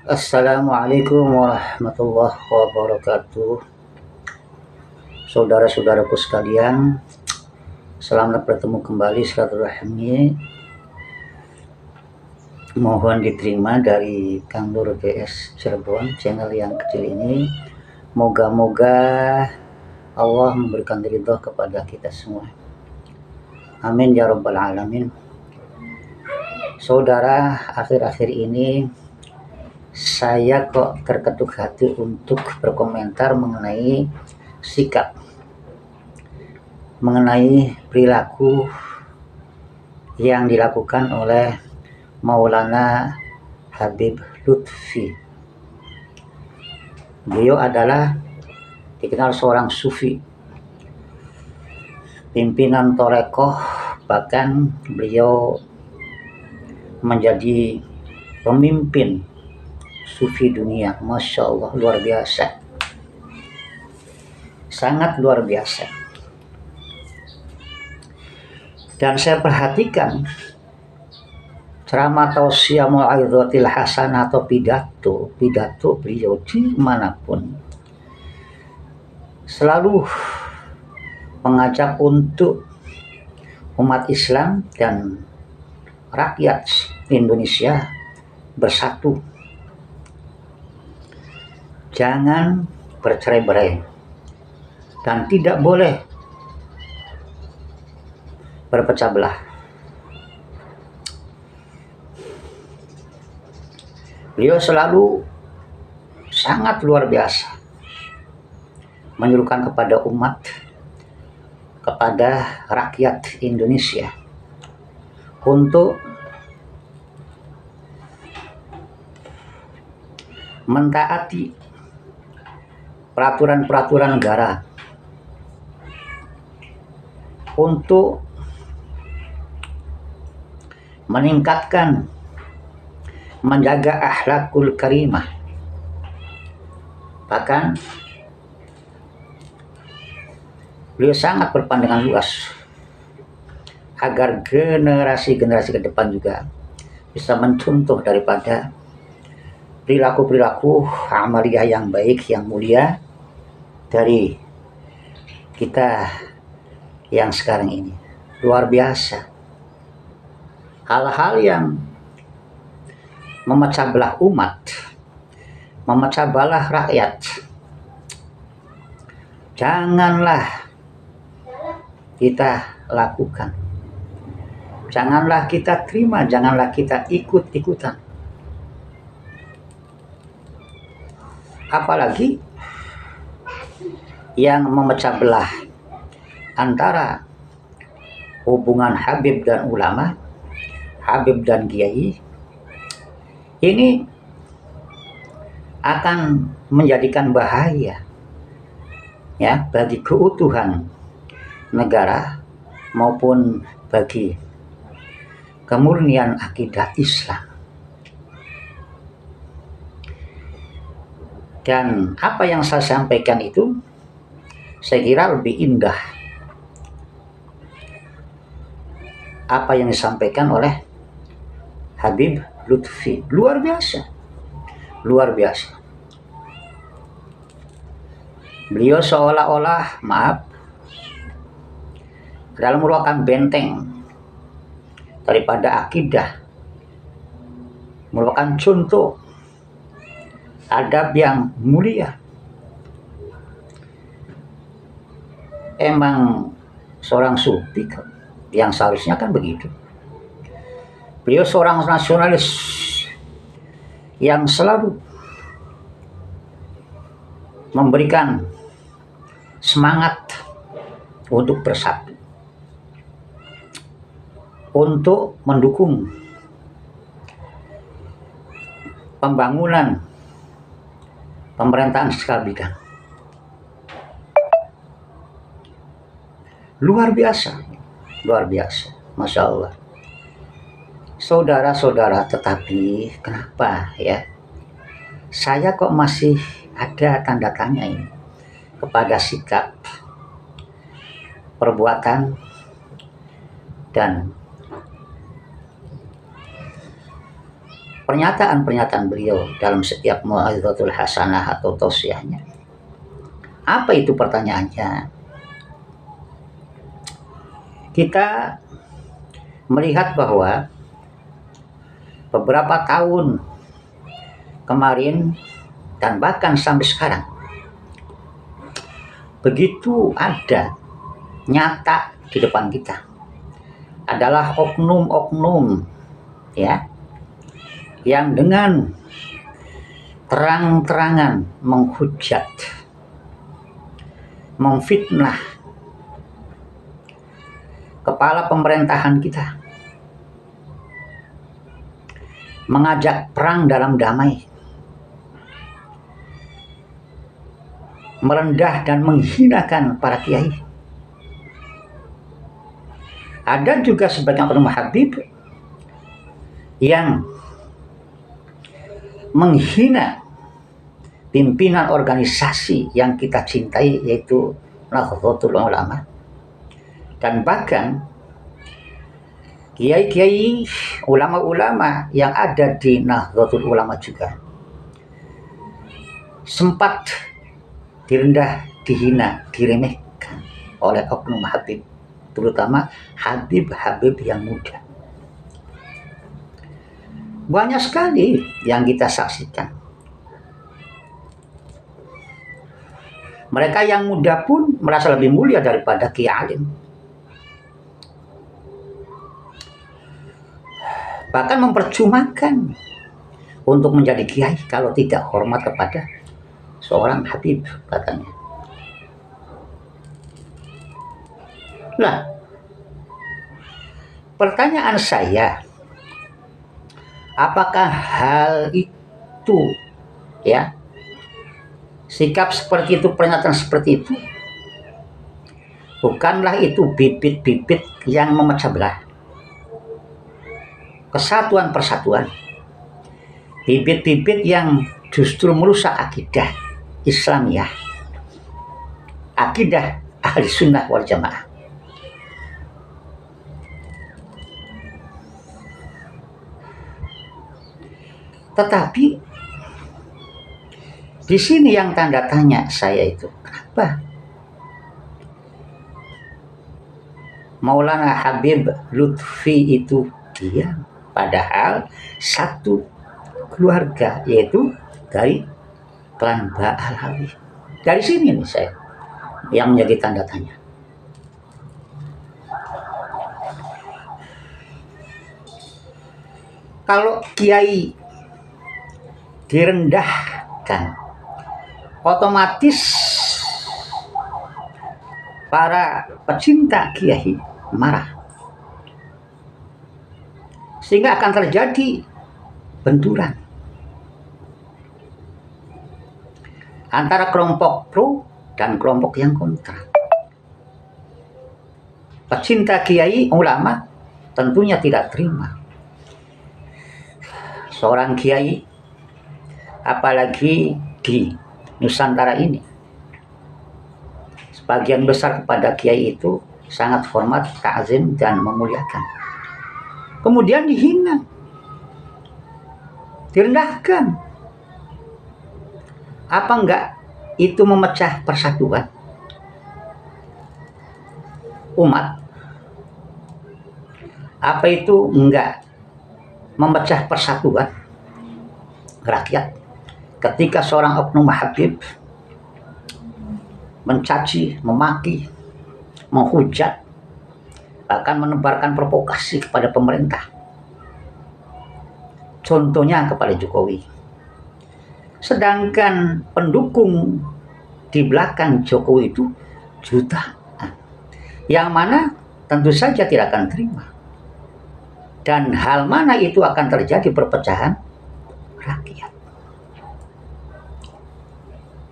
Assalamualaikum warahmatullahi wabarakatuh. Saudara-saudaraku sekalian, selamat bertemu kembali silaturahmi. Mohon diterima dari Kang Nur GS Cirebon, channel yang kecil ini. Moga-moga Allah memberikan ridho kepada kita semua. Amin ya rabbal alamin. Saudara, akhir-akhir ini saya kok terketuk hati untuk berkomentar mengenai sikap, mengenai perilaku yang dilakukan oleh Maulana Habib Lutfi. Beliau adalah dikenal seorang sufi, pimpinan torekoh, bahkan beliau menjadi pemimpin sufi dunia. Masya Allah, luar biasa, sangat luar biasa. Dan saya perhatikan ceramah tausiah mu'idhatil hasanah atau pidato beliau dimanapun selalu mengajak untuk umat Islam dan rakyat Indonesia bersatu. Jangan bercerai-berai dan tidak boleh berpecah belah. Beliau selalu sangat luar biasa menyuruhkan kepada umat, kepada rakyat Indonesia untuk mentaati peraturan-peraturan negara, untuk meningkatkan, menjaga akhlakul karimah. Bahkan beliau sangat berpandangan luas agar generasi-generasi ke depan juga bisa mencontoh daripada perilaku-perilaku amaliyah yang baik, yang mulia dari kita yang sekarang ini. Luar biasa. Hal-hal yang memecah belah umat, memecah belah rakyat, janganlah kita lakukan. Janganlah kita terima, janganlah kita ikut-ikutan. Apalagi yang memecah belah antara hubungan Habib dan ulama, Habib dan kiai, ini akan menjadikan bahaya ya bagi keutuhan negara maupun bagi kemurnian akidah Islam. Dan apa yang saya sampaikan itu saya kira lebih indah apa yang disampaikan oleh Habib Lutfi. Luar biasa, luar biasa. Beliau seolah-olah, maaf, dalam merupakan benteng daripada akidah, merupakan contoh adab yang mulia. Emang seorang sufi yang seharusnya kan begitu. Beliau seorang nasionalis yang selalu memberikan semangat untuk bersatu, untuk mendukung pembangunan pemerintahan skala bidang. Luar biasa, luar biasa, Masya Allah. Saudara-saudara, tetapi kenapa ya saya kok masih ada tanda tanya ini kepada sikap, perbuatan, dan pernyataan-pernyataan beliau dalam setiap mau'izatul hasanah atau tausiahnya. Apa itu pertanyaannya? Kita melihat bahwa beberapa tahun kemarin dan bahkan sampai sekarang begitu ada nyata di depan kita adalah oknum-oknum ya yang dengan terang-terangan menghujat, memfitnah kepala pemerintahan kita, mengajak perang dalam damai, merendah dan menghinakan para kiai. Ada juga sebagian oknum Habib yang menghina pimpinan organisasi yang kita cintai, yaitu Nahdlatul Ulama, dan bahkan kiai-kiai, ulama-ulama yang ada di Nahdlatul Ulama juga sempat direndah, dihina, diremehkan oleh oknum Habib, terutama Habib-Habib yang muda. Banyak sekali yang kita saksikan. Mereka yang muda pun merasa lebih mulia daripada kiai alim. Bahkan mempercumakan untuk menjadi kiai kalau tidak hormat kepada seorang Habib, katanya. Nah, pertanyaan saya, apakah hal itu ya, sikap seperti itu, pernyataan seperti itu, bukanlah itu bibit-bibit yang memecah belah kesatuan persatuan, bibit-bibit yang justru merusak akidah Islamiyah, akidah ahli sunnah wal jamaah. Tetapi di sini yang tanda tanya saya itu, kenapa Maulana Habib Lutfi itu diam, padahal satu keluarga, yaitu dari klan Ba'alawi. Dari sini nih saya yang menjadi tanda tanya. Kalau kiai direndahkan, otomatis para pecinta kiai marah, sehingga akan terjadi benturan antara kelompok pro dan kelompok yang kontra. Pecinta kiai ulama tentunya tidak terima seorang kiai, apalagi di Nusantara ini, sebagian besar kepada kiai itu sangat hormat, ta'zim, dan memuliakan. Kemudian dihina, direndahkan. Apa enggak itu memecah persatuan umat? Apa itu enggak memecah persatuan rakyat ketika seorang oknum Habib mencaci, memaki, menghujat, bahkan menebarkan provokasi kepada pemerintah, contohnya kepada Jokowi, sedangkan pendukung di belakang Jokowi itu jutaan, yang mana tentu saja tidak akan terima. Dan hal mana itu akan terjadi perpecahan rakyat.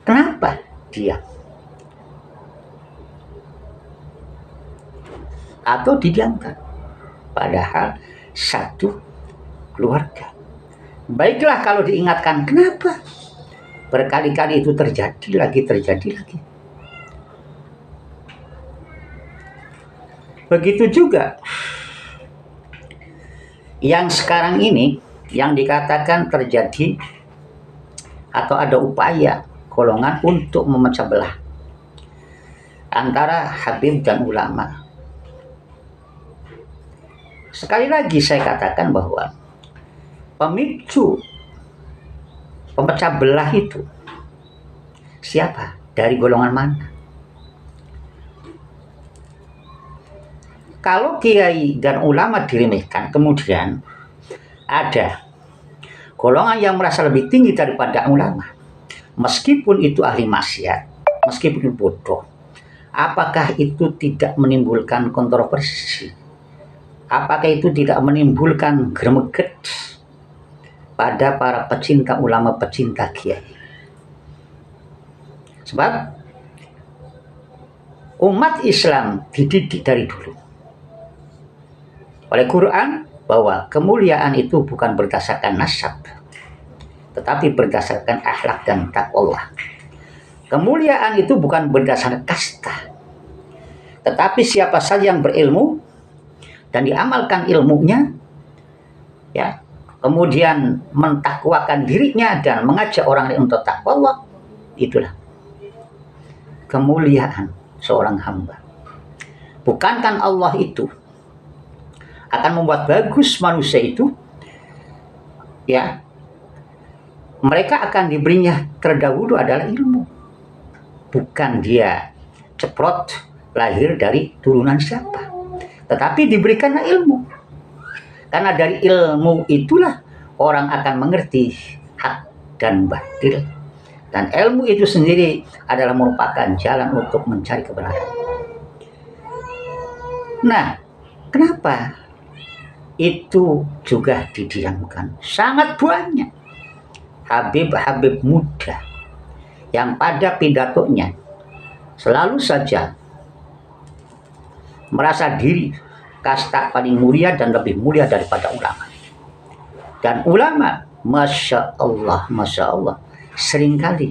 Kenapa dia atau didiamkan, padahal satu keluarga? Baiklah kalau diingatkan, kenapa berkali-kali itu terjadi lagi. Begitu juga yang sekarang ini yang dikatakan terjadi atau ada upaya golongan untuk memecah belah antara Habib dan ulama. Sekali lagi saya katakan bahwa pemicu pemecah belah itu siapa? Dari golongan mana? Kalau kiai dan ulama diremehkan, kemudian ada golongan yang merasa lebih tinggi daripada ulama, meskipun itu ahli maksiat, meskipun itu bodoh, apakah itu tidak menimbulkan kontroversi? Apakah itu tidak menimbulkan gremeget pada para pecinta ulama, pecinta kiai? Sebab umat Islam dididik dari dulu oleh Quran bahwa kemuliaan itu bukan berdasarkan nasab, tetapi berdasarkan akhlak dan takwa. Kemuliaan itu bukan berdasarkan kasta, tetapi siapa saja yang berilmu dan diamalkan ilmunya, ya, kemudian mentakwakan dirinya dan mengajak orang lain untuk takwa Allah, itulah kemuliaan seorang hamba. Bukankah Allah itu akan membuat bagus manusia itu, ya, mereka akan diberinya terdahulu adalah ilmu, bukan dia ceprot lahir dari turunan siapa, tetapi diberikanlah ilmu, karena dari ilmu itulah orang akan mengerti hak dan batil, dan ilmu itu sendiri adalah merupakan jalan untuk mencari kebenaran. Nah, kenapa itu juga didiamkan? Sangat banyak Habib-habib muda yang pada pidatonya selalu saja merasa diri kasta paling mulia dan lebih mulia daripada ulama. Dan ulama, Masya Allah, seringkali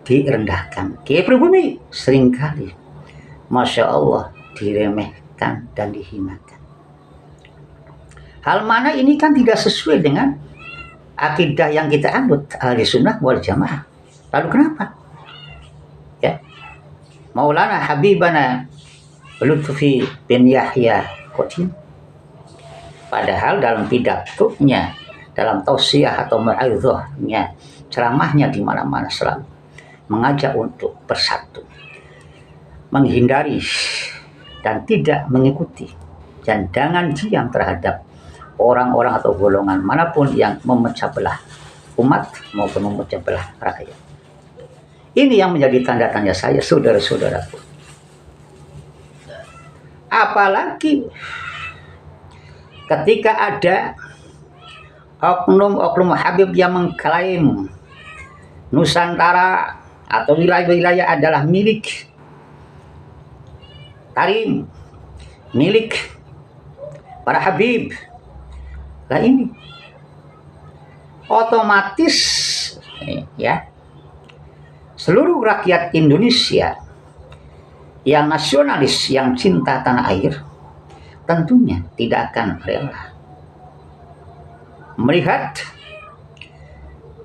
direndahkan. Kiai pribumi seringkali, Masya Allah, diremehkan dan dihinakan. Hal mana ini kan tidak sesuai dengan akidah yang kita anut, ahli sunnah wal jamaah. Lalu kenapa? Ya, Maulana Habibana Lutfi bin Yahya Qadim, padahal dalam pidatonya, dalam tausiah atau mau'izahnya, ceramahnya di mana-mana selalu mengajak untuk bersatu, menghindari dan tidak mengikuti, dan jangan diam terhadap orang-orang atau golongan manapun yang memecah belah umat maupun memecah belah rakyat. Ini yang menjadi tanda tanya saya, saudara-saudaraku. Apalagi ketika ada oknum-oknum Habib yang mengklaim Nusantara atau wilayah-wilayah adalah milik Tarim, milik para Habib. Nah, ini otomatis, ya, seluruh rakyat Indonesia yang nasionalis, yang cinta tanah air, tentunya tidak akan rela melihat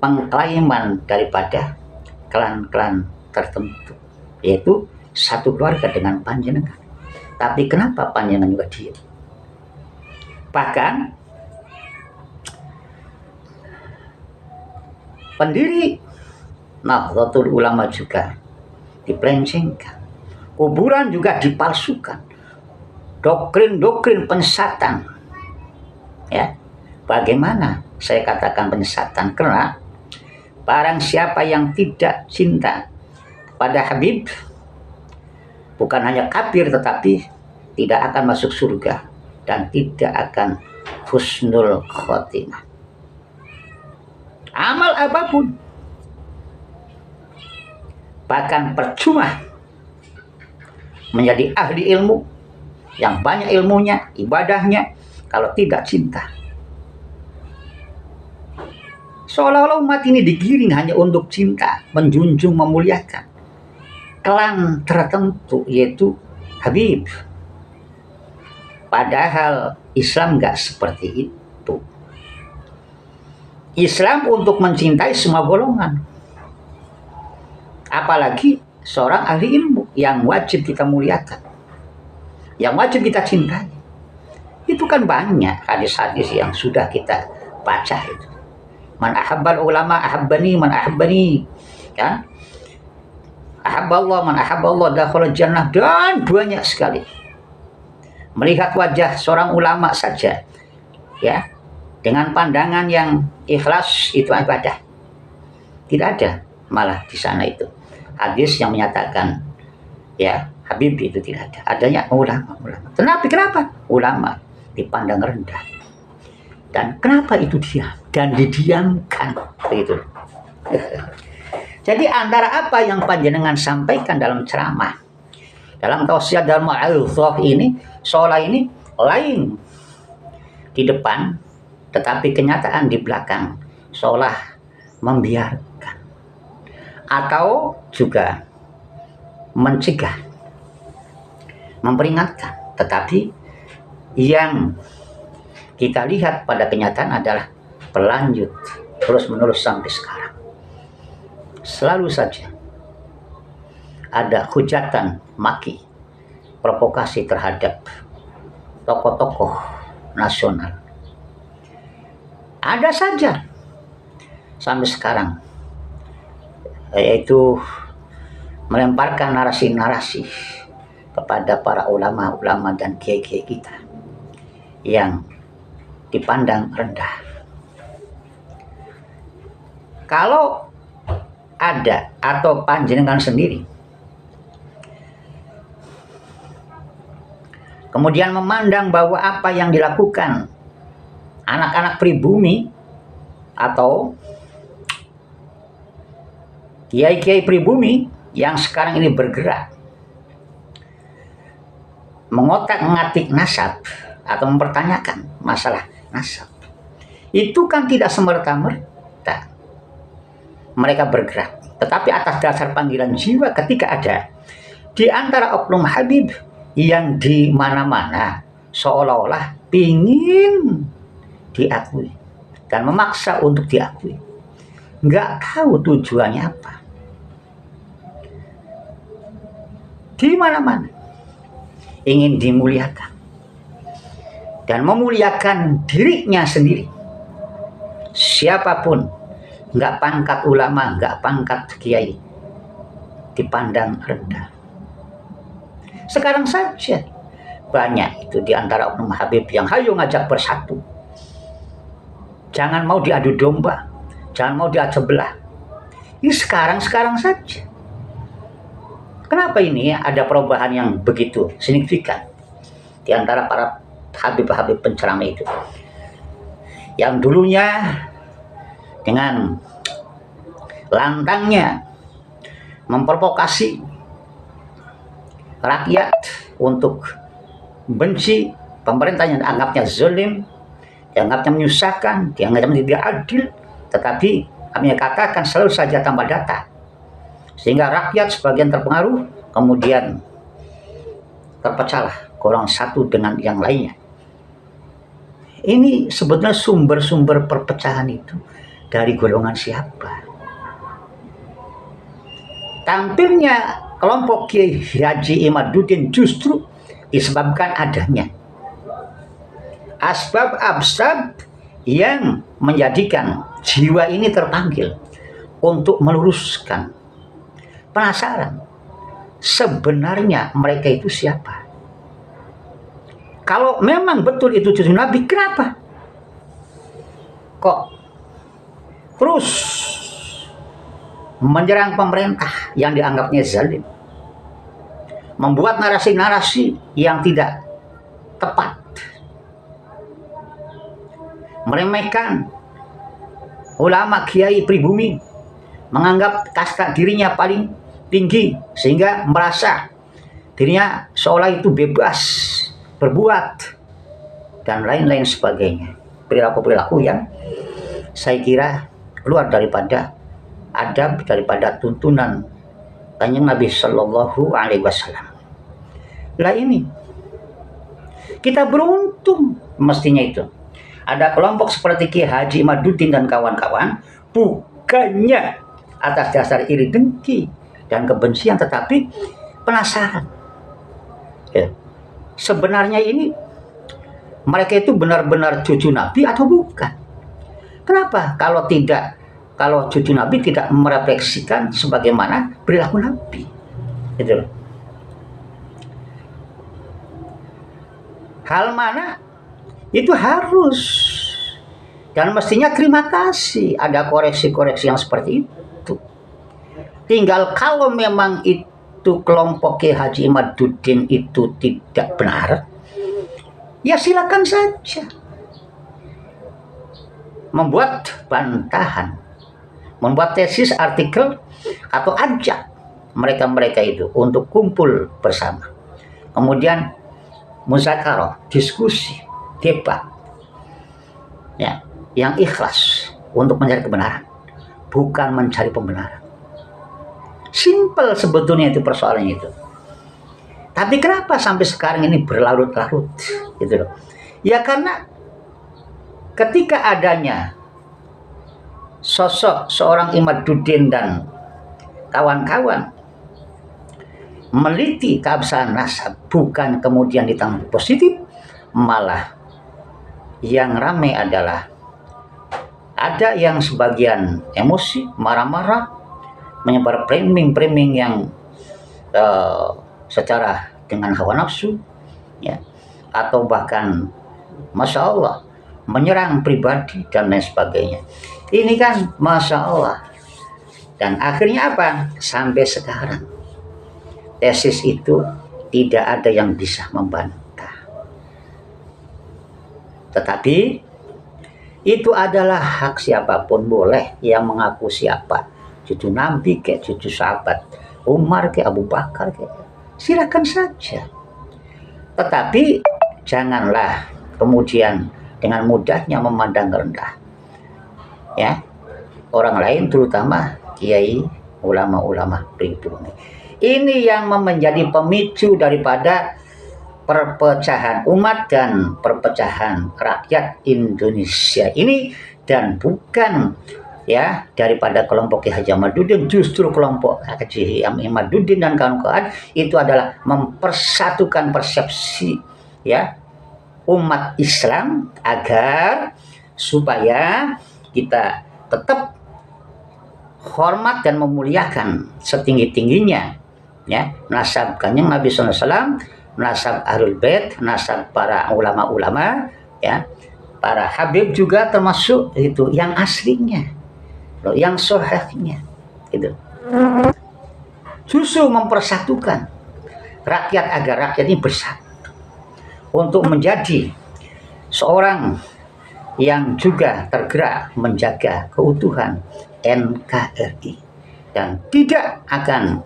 pengklaiman daripada klan-klan tertentu, yaitu satu keluarga dengan panjenengan. Tapi kenapa panjenengan juga diam? Bahkan pendiri Nahdlatul Ulama juga dipelencengkan, kuburan juga dipalsukan, doktrin-doktrin penyesatan. Ya, bagaimana saya katakan penyesatan? Karena barang siapa yang tidak cinta pada Habib, bukan hanya kafir tetapi tidak akan masuk surga dan tidak akan husnul khotimah. Amal apapun, bahkan percuma menjadi ahli ilmu yang banyak ilmunya, ibadahnya, kalau tidak cinta. Seolah-olah umat ini digiring hanya untuk cinta, menjunjung, memuliakan klan tertentu, yaitu Habib. Padahal Islam nggak seperti itu. Islam untuk mencintai semua golongan, apalagi seorang ahli ilmu yang wajib kita muliakan, yang wajib kita cintai. Itu kan banyak hadis-hadis yang sudah kita baca itu. Man ahabbal ulama ahabbani man ahabbani, kan? Ahabballah man ahabballah dakhala jannah, dan banyak sekali. Melihat wajah seorang ulama saja, ya, dengan pandangan yang ikhlas itu ibadah. Tidak ada malah di sana itu hadis yang menyatakan ya Habib, itu tidak ada. Adanya ulama. Kenapa? Ulama dipandang rendah. Dan kenapa itu diam dan didiamkan begitu. Jadi antara apa yang panjenengan sampaikan dalam ceramah, dalam tausiah dan ma'arifah ini, seolah ini lain di depan, tetapi kenyataan di belakang, seolah membiarkan atau juga mencegah, memperingatkan. Tetapi yang kita lihat pada kenyataan adalah berlanjut terus menerus sampai sekarang. Selalu saja ada hujatan, maki, provokasi terhadap tokoh-tokoh nasional. Ada saja sampai sekarang, yaitu melemparkan narasi-narasi kepada para ulama-ulama dan kiai-kiai kita yang dipandang rendah. Kalau ada atau panjenengan sendiri kemudian memandang bahwa apa yang dilakukan anak-anak pribumi atau kiai-kiai pribumi yang sekarang ini bergerak mengotak-ngatik nasab atau mempertanyakan masalah nasab, itu kan tidak semerta-merta mereka bergerak, tetapi atas dasar panggilan jiwa. Ketika ada di antara oknum Habib yang di mana-mana seolah-olah ingin diakui dan memaksa untuk diakui, nggak tahu tujuannya apa, di mana-mana ingin dimuliakan dan memuliakan dirinya sendiri. Siapapun, nggak pangkat ulama, nggak pangkat kiai, dipandang rendah. Sekarang saja banyak itu di antara oknum Habib yang hayo ngajak bersatu. Jangan mau diadu domba, jangan mau diadu belah. Ini sekarang saja. Kenapa ini ada perubahan yang begitu signifikan di antara para Habib-habib penceramah itu, yang dulunya dengan lantangnya memprovokasi rakyat untuk benci pemerintah yang dianggapnya zalim, dianggapnya menyusahkan, dianggapnya tidak adil, tetapi kami katakan selalu saja tambah data, sehingga rakyat sebagian terpengaruh, kemudian terpecahlah golongan satu dengan yang lainnya. Ini sebetulnya sumber-sumber perpecahan itu dari golongan siapa? Tampilnya kelompok Kiai Haji Imaduddin justru disebabkan adanya asbab-asbab yang menjadikan jiwa ini terpanggil untuk meluruskan. Penasaran, sebenarnya mereka itu siapa? Kalau memang betul itu cucu Nabi, kenapa kok terus menyerang pemerintah yang dianggapnya zalim, membuat narasi-narasi yang tidak tepat, meremehkan ulama kiai pribumi, menganggap kasta dirinya paling tinggi sehingga merasa dirinya seolah itu bebas berbuat dan lain-lain sebagainya. Perilaku-perilaku yang saya kira keluar daripada adab, daripada tuntunan Kanjeng Nabi Sallallahu Alaihi Wasallam. Lah ini kita beruntung mestinya itu ada kelompok seperti Ki Haji Imaduddin dan kawan-kawan, bukannya atas dasar iri dengki dan kebencian, tetapi penasaran. Ya. Sebenarnya ini mereka itu benar-benar cucu Nabi atau bukan? Kenapa kalau cucu Nabi tidak merefleksikan sebagaimana perilaku Nabi? Gitu. Hal mana itu harus dan mestinya terima kasih ada koreksi-koreksi yang seperti itu. Tinggal kalau memang itu kelompok Ki Haji Imaduddin itu tidak benar, ya silakan saja membuat bantahan, membuat tesis, artikel, atau ajak mereka-mereka itu untuk kumpul bersama. Kemudian muzakarah, diskusi, debat, ya, yang ikhlas untuk mencari kebenaran, bukan mencari pembenaran. Simple sebetulnya itu persoalannya itu. Tapi kenapa sampai sekarang ini berlarut-larut, gitu loh? Ya karena ketika adanya sosok seorang Imaduddin dan kawan-kawan meliti keabsahan nasab, bukan kemudian ditanggapi positif, malah yang ramai adalah ada yang sebagian emosi, marah-marah, menyebar framing yang secara dengan hawa nafsu, ya, atau bahkan Masya Allah menyerang pribadi dan lain sebagainya. Ini kan Masya Allah. Dan akhirnya apa? Sampai sekarang tesis itu tidak ada yang bisa membantah. Tetapi itu adalah hak siapapun, boleh yang mengaku siapa, cucu Nabi kayak cucu sahabat Umar kayak Abu Bakar kayak, silakan saja. Tetapi janganlah kemudian dengan mudahnya memandang rendah, ya, orang lain, terutama kiai, ulama-ulama pribumi. Ini yang menjadi pemicu daripada perpecahan umat dan perpecahan rakyat Indonesia ini, dan bukan, ya, daripada kelompok Ki Haji Imaduddin. Justru kelompok Haji Imaduddin dan kawan-kawan itu adalah mempersatukan persepsi, ya, umat Islam agar supaya kita tetap hormat dan memuliakan setinggi-tingginya, ya, nasab Kanjeng Nabi SAW, nasab Ahlul Bait, nasab para ulama-ulama, ya, para habib juga termasuk itu yang aslinya, yang sahihnya, gitu. Justru mempersatukan rakyat agar rakyat ini bersatu untuk menjadi seorang yang juga tergerak menjaga keutuhan NKRI, dan tidak akan,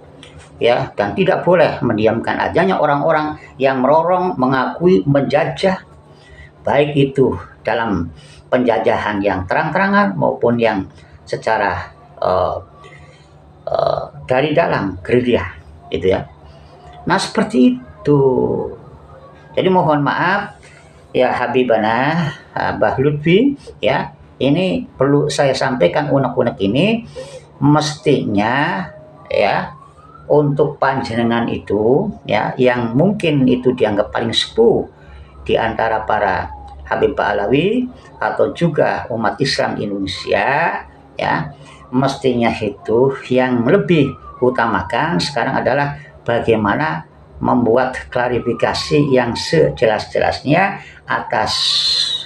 ya, dan tidak boleh mendiamkan adanya orang-orang yang merorong, mengakui menjajah, baik itu dalam penjajahan yang terang-terangan maupun yang secara dari dalam gerilya, gitu ya. Nah seperti itu. Jadi mohon maaf ya Habibana Mbah Lutfi, ya, ini perlu saya sampaikan unek-unek ini, mestinya, ya, untuk panjenengan itu, ya, yang mungkin itu dianggap paling sepuh di antara para Habib Alawi atau juga umat Islam Indonesia, ya, mestinya itu yang lebih utamakan sekarang adalah bagaimana membuat klarifikasi yang sejelas-jelasnya atas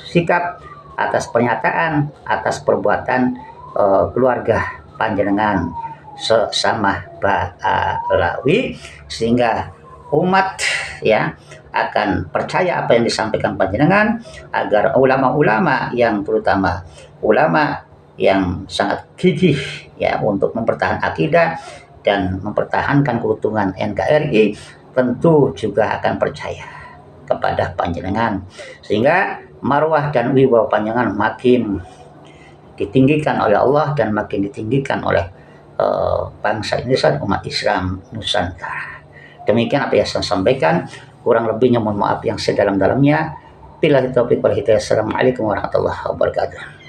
sikap, atas pernyataan, atas perbuatan keluarga panjenengan sesama Ba'alawi, sehingga umat, ya, akan percaya apa yang disampaikan panjenengan, agar ulama-ulama yang terutama ulama yang sangat gigih, ya, untuk mempertahankan akidah dan mempertahankan keutuhan NKRI tentu juga akan percaya kepada panjenengan, sehingga marwah dan wibawa panjenengan makin ditinggikan oleh Allah dan makin ditinggikan oleh bangsa Indonesia, umat Islam Nusantara. Demikian apa yang saya sampaikan, kurang lebihnya mohon maaf yang sedalam-dalamnya. Billahi taufiq wal hidayah. Assalamualaikum warahmatullahi wabarakatuh.